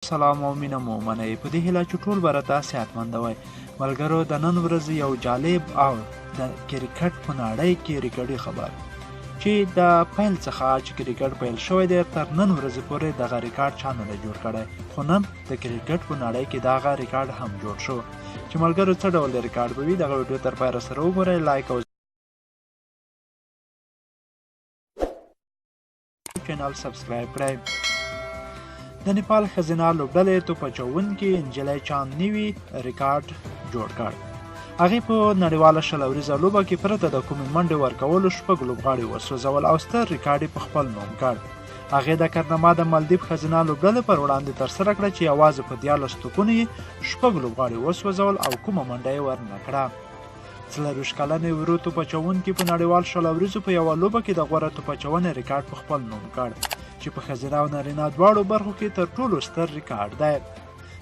سلام او مینه مو منئ په دې هیله چې ټول به راته صحتمند وئ. ملګرو د نن ورځې یو جالب او د کرکټ په نړۍ کې ریکارډي خبر چې د پیل څخه چې کرکټ پیل شوی دی تر نن ورځې پورې دغه ریکارډ چا نه دی جوړ کړی، خو نن د کرکټ په نړۍ کې دغه ریکارډ هم جوړ شو. چې ملګرو څه ډول ریکارډ به وي دغه ویډیو تر پایه سره وګورئ، لایک او چینل سبسکرایب کړئ. د نیپال ښځینه لوبډلې توپ اچوونکې نجلۍ چاندني ریکارډ جوړ کړ. هغې په نړیواله شل اوریزه لوبه کې پرته د کومې منډې ورکولو شپږ لوبغاړي وسوځول او ستر ریکارډ یې په خپل نوم کړ. هغې د کرنما د مالدیپ ښځینه لوبډلې پر وړاندې ترسره کړه چې یوازې په 14 توپونو یې شپږ لوبغاړي وسوځول او کومه منډه یې ورنه کړه. 24 کلنې ورو توپ اچوونکې په نړیوال شل اوریزو په یوه لوبه کې د غوره توپ اچونې ریکارډ په خپل نوم کړ چې په ښځینه او نارینه دواړو برخو کې تر ټولو ستر ریکارډ دی.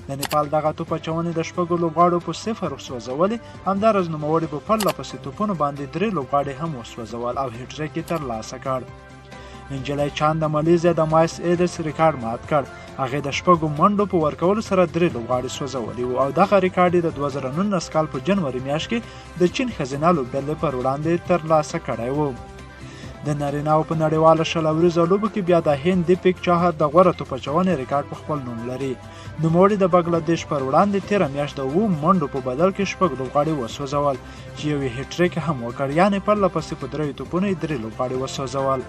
د نیپال دغه توپ اچونې د شپږو لوبغاړو په 0 وسوځولې، همداراز نوموړي په پرله پسې توپونو باندې 3 لوبغاړي هم وسوځول او هیټریک یې ترلاسه کړ. نجلۍ چاند د مالیزیا د مایس ایدس ریکارډ مات کړ. هغې د شپږو منډو په ورکولو سره 3 لوبغاړي سوځولي وو او دغه ریکارډ یې د 2019 کال په جنوري میاشت کې د چین ښځینه لوبډلې پر وړاندې ترلاسه کړی و. د نارینه‌و په نړیواله شل اوریزه لوبو کې بیا د هند دیپیک چاهر د غوره توپ اچونې ریکارډ په خپل نوم لري. نوموړي د بنګلادیش پر وړاندې 13 میاشت د 7 منډو په بدل کې شپږ لوبغاړي وسوځول چې یو یې هیټریک هم وکړ، یعنې پرله پسې په 3 توپونو یې 3 لوبغاړي وسوځول.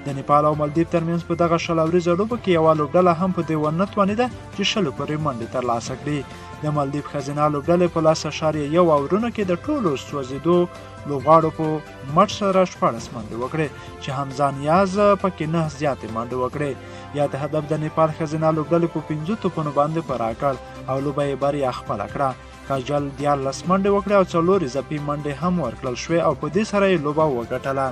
د نیپال او مالدیپ ترمنځ په دغه شل اوریزه لوبه کې یوه لوبډله هم په دې ونه توانېده چې 20 پورې منډې ترلاسه کړي. د مالدیپ ښځینه لوبډلې په 10.1 اورونو کې د ټولو سوځېدو لوبغاړو په مټ سره 14 منډې وکړې چې حمزه نیاز پکې 9 زیاتې منډې وکړې. یاد هدف د نیپال ښځینه لوبډلې په 5 توپونو باندې پوره کړ او لوبه یې بریا خپله کړه. کاجل 14 منډې وکړې او 4 اضافي منډې هم ورکړل شوې او په دې سره یې لوبه وګټله.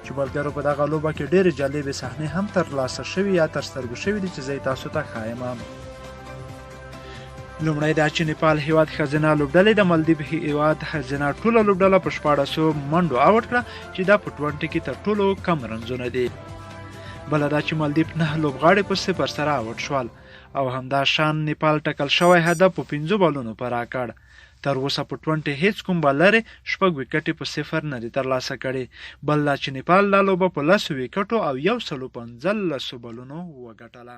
چې ملګرو په دغه لوبه کې ډېرې جالبې صحنې هم ترلاسه شوي یا تر سترګو شوي دي چې زه یې تاسو ته ښایم. لومړی دا چې نیپال هیواد ښځینه لوبډلې د مالدیپ هیواد ښځینه ټوله لوبډله په 14 منډو آوټ کړه چې دا په 20 کې تر ټولو کم رنزونه دي. بله دا چې مالدیپ 9 لوبغاړي په 0 سره آوټ شول او همدا شان نیپال ټکل شوی هدف په 5 بالونو پوره کړ. تر اوسه په 20 هیڅ کوم بالر 6 وکټې په 0 نه دي ترلاسه کړي، بل دا چې نیپال دا لوبه په 10 وکټو او 115 بالونو وګټله.